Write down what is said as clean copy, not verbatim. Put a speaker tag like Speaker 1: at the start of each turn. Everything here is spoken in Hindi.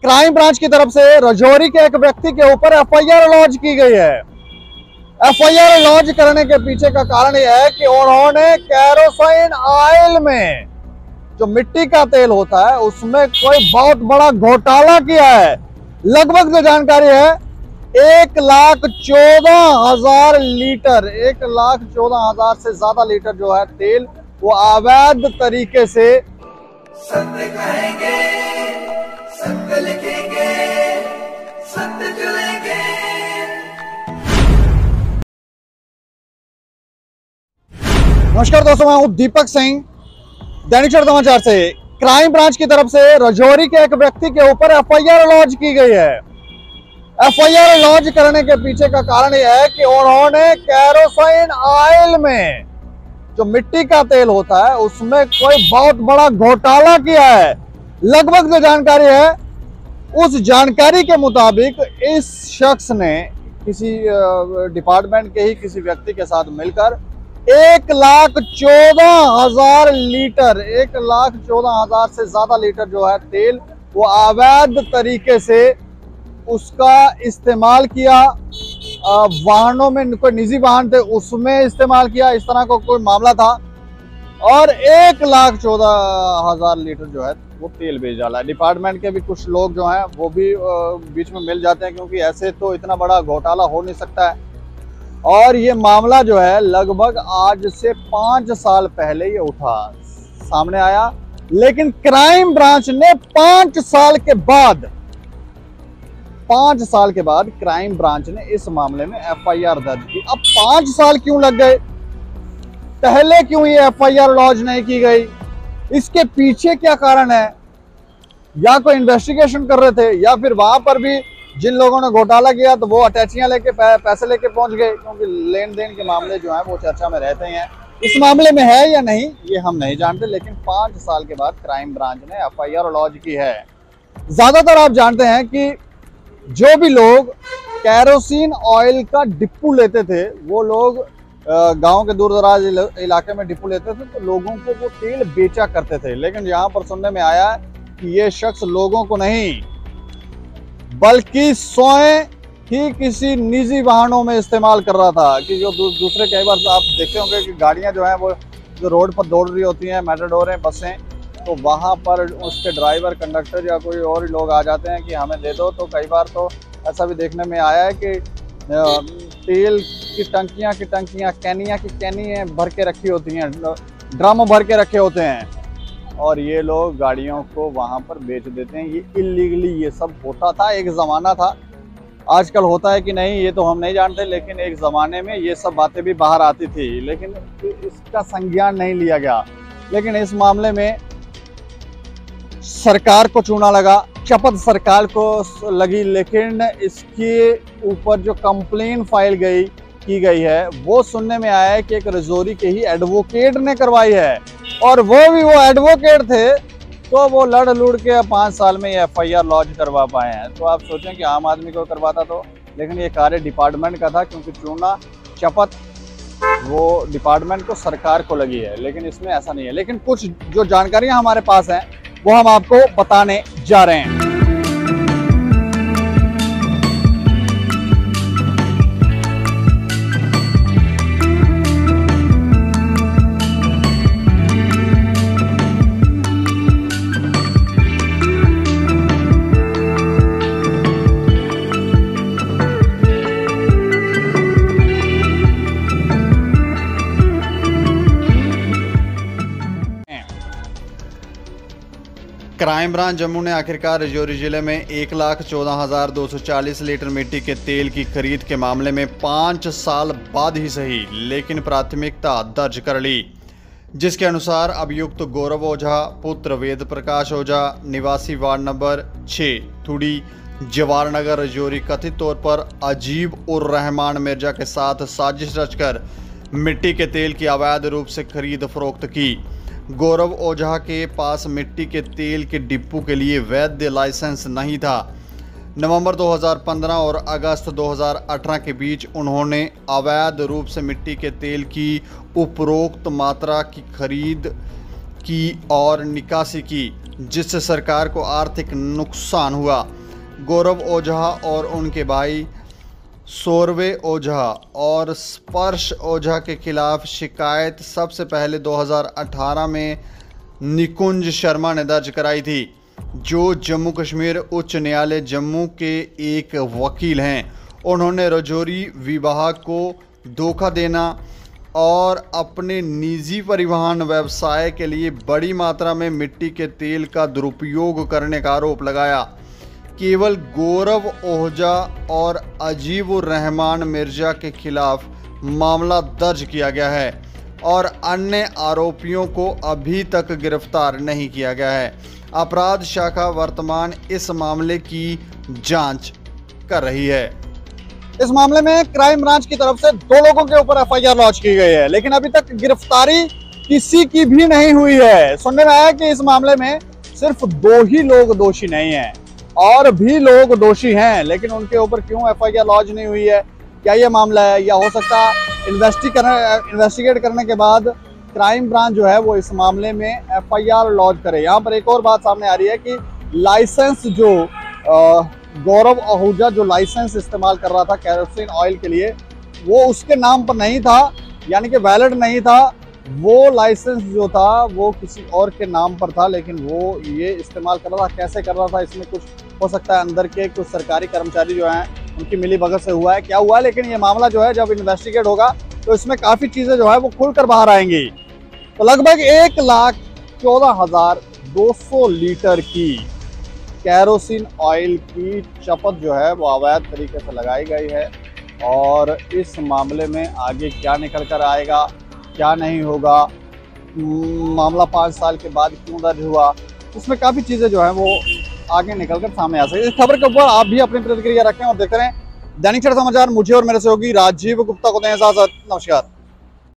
Speaker 1: क्राइम ब्रांच की तरफ से राजौरी के एक व्यक्ति के ऊपर एफआईआर लॉन्च की गई है। एफआईआर लॉन्च करने के पीछे का कारण यह है कि उन्होंने केरोसिन ऑयल में जो मिट्टी का तेल होता है उसमें कोई बहुत बड़ा घोटाला किया है। लगभग जो जानकारी है 1,14,000 लीटर 1,14,000 से ज्यादा लीटर जो है तेल वो अवैध तरीके से
Speaker 2: सत्य कहेंगे, सत्य लिखेंगे, सत्य चलेंगे।
Speaker 1: नमस्कार दोस्तों, मैं हूं दीपक सिंह, दैनिक समाचार से। क्राइम ब्रांच की तरफ से राजौरी के एक व्यक्ति के ऊपर एफआईआर लॉन्च की गई है। एफआईआर लॉन्च करने के पीछे का कारण यह है कि उन्होंने केरोसिन ऑयल में जो मिट्टी का तेल होता है उसमें कोई बहुत बड़ा घोटाला किया है। लगभग जो जानकारी है उस जानकारी के मुताबिक इस शख्स ने किसी डिपार्टमेंट के ही किसी व्यक्ति के साथ मिलकर 1,14,000 लीटर 1,14,000 से ज्यादा लीटर जो है तेल वो अवैध तरीके से उसका इस्तेमाल किया। वाहनों में कोई निजी वाहन थे उसमें इस्तेमाल किया, इस तरह का कोई मामला था और 1,14,000 लीटर जो है वो तेल बेच डाला है। डिपार्टमेंट के भी कुछ लोग जो हैं वो भी बीच में मिल जाते हैं, क्योंकि ऐसे तो इतना बड़ा घोटाला हो नहीं सकता है। और ये मामला जो है लगभग आज से 5 साल पहले ये उठा सामने आया, लेकिन क्राइम ब्रांच ने 5 साल के बाद क्राइम ब्रांच ने इस मामले में एफआईआर दर्ज की। अब 5 साल क्यों लग गए, पहले क्यों ये एफआईआर लॉन्च नहीं की गई, इसके पीछे क्या कारण है? या कोई इन्वेस्टिगेशन कर रहे थे या फिर वहां पर भी जिन लोगों ने घोटाला किया तो वो अटैचियां लेके पैसे लेके पहुंच गए, क्योंकि लेन देन के मामले जो हैं वो चर्चा में रहते हैं। इस मामले में है या नहीं ये हम नहीं जानते, लेकिन 5 साल के बाद क्राइम ब्रांच ने एफआईआर लॉन्च की है। ज्यादातर आप जानते हैं कि जो भी लोग केरोसिन ऑयल का डिप्पू लेते थे वो लोग गांव के दूर दराज इलाके में डिप्पू लेते थे तो लोगों को वो तेल बेचा करते थे। लेकिन यहाँ पर सुनने में आया कि ये शख्स लोगों को नहीं बल्कि स्वयं ही किसी निजी वाहनों में इस्तेमाल कर रहा था। कि जो दूसरे कई बार आप देखे होंगे कि गाड़ियां जो हैं वो जो रोड पर दौड़ रही होती हैं, मेटाडोरें, बसें, तो वहाँ पर उसके ड्राइवर, कंडक्टर या कोई और लोग आ जाते हैं कि हमें दे दो। तो कई बार तो ऐसा भी देखने में आया है कि तेल की टंकियाँ कैनियाँ की कैनियाँ भर के रखी होती हैं, ड्रम भर के रखे होते हैं और ये लोग गाड़ियों को वहाँ पर बेच देते हैं। ये इलीगली ये सब होता था, एक ज़माना था। आजकल होता है कि नहीं ये तो हम नहीं जानते, लेकिन एक ज़माने में ये सब बातें भी बाहर आती थी, लेकिन इसका संज्ञान नहीं लिया गया। लेकिन इस मामले में सरकार को चूना लगा, शपथ सरकार को लगी, लेकिन इसके ऊपर जो कंप्लेन फाइल की गई है वो सुनने में आया है कि एक राजौरी के ही एडवोकेट ने करवाई है, और वो एडवोकेट थे तो वो लड़ लुड़ के 5 साल में ये एफआईआर लॉन्च करवा पाए हैं। तो आप सोचें कि आम आदमी को करवाता तो, लेकिन ये कार्य डिपार्टमेंट का था, क्योंकि चूना शपथ वो डिपार्टमेंट को, सरकार को लगी है। लेकिन इसमें ऐसा नहीं है। लेकिन कुछ जो जानकारियां हमारे पास हैं वो हम आपको बताने जा रहे हैं।
Speaker 3: क्राइम ब्रांच जम्मू ने आखिरकार राजौरी जिले में 1,14,240 लीटर मिट्टी के तेल की खरीद के मामले में 5 साल बाद ही सही लेकिन प्राथमिकता दर्ज कर ली, जिसके अनुसार अभियुक्त गौरव ओझा पुत्र वेद प्रकाश ओझा निवासी वार्ड नंबर 6 थुड़ी जवाहर नगर राजौरी कथित तौर पर अजीब उर रहमान मिर्जा के साथ साजिश रचकर मिट्टी के तेल की अवैध रूप से खरीद फरोख्त की। गौरव ओझा के पास मिट्टी के तेल के डिप्पू के लिए वैध लाइसेंस नहीं था। नवंबर 2015 और अगस्त 2018 के बीच उन्होंने अवैध रूप से मिट्टी के तेल की उपरोक्त मात्रा की खरीद की और निकासी की। जिससे सरकार को आर्थिक नुकसान हुआ। गौरव ओझा और उनके भाई सौरवे ओझा और स्पर्श ओझा के खिलाफ शिकायत सबसे पहले 2018 में निकुंज शर्मा ने दर्ज कराई थी, जो जम्मू कश्मीर उच्च न्यायालय जम्मू के एक वकील हैं। उन्होंने रजौरी विभाग को धोखा देना और अपने निजी परिवहन व्यवसाय के लिए बड़ी मात्रा में मिट्टी के तेल का दुरुपयोग करने का आरोप लगाया। केवल गौरव ओझा और अजीबुर रहमान मिर्जा के खिलाफ मामला दर्ज किया गया है और अन्य आरोपियों को अभी तक गिरफ्तार नहीं किया गया है। अपराध शाखा वर्तमान इस मामले की जांच कर रही है।
Speaker 1: इस मामले में क्राइम ब्रांच की तरफ से 2 लोगों के ऊपर एफआईआर लॉन्च की गई है, लेकिन अभी तक गिरफ्तारी किसी की भी नहीं हुई है। सुनने में आया कि इस मामले में सिर्फ 2 ही लोग दोषी नहीं हैं, और भी लोग दोषी हैं, लेकिन उनके ऊपर क्यों एफआईआर लॉन्च नहीं हुई है? क्या ये मामला है, या हो सकता है इन्वेस्टिगेट करने के बाद क्राइम ब्रांच जो है वो इस मामले में एफआईआर लॉन्च करे। यहाँ पर एक और बात सामने आ रही है कि लाइसेंस जो गौरव आहूजा जो लाइसेंस इस्तेमाल कर रहा था केरोसिन ऑयल के लिए, वो उसके नाम पर नहीं था, यानी कि वैलिड नहीं था। वो लाइसेंस जो था वो किसी और के नाम पर था, लेकिन वो ये इस्तेमाल कर रहा था। कैसे कर रहा था, इसमें कुछ हो सकता है अंदर के कुछ सरकारी कर्मचारी जो हैं उनकी मिलीभगत से हुआ है, क्या हुआ है, लेकिन ये मामला जो है जब इन्वेस्टिगेट होगा तो इसमें काफ़ी चीज़ें जो है वो खुलकर बाहर आएंगी। तो लगभग 1,14,200 लीटर की केरोसिन ऑयल की चपत जो है वो अवैध तरीके से लगाई गई है, और इस मामले में आगे क्या निकल कर आएगा, क्या नहीं होगा, मामला 5 साल के बाद क्यों दर्ज हुआ, इसमें काफ़ी चीज़ें जो है वो आगे निकलकर सामने आ सकती है। इस खबर के ऊपर आप भी अपनी प्रतिक्रिया रखें और देखते रहें दैनिक सवेरा समाचार। मुझे और मेरे सहयोगी राजीव गुप्ता को दें इजाजत। नमस्कार।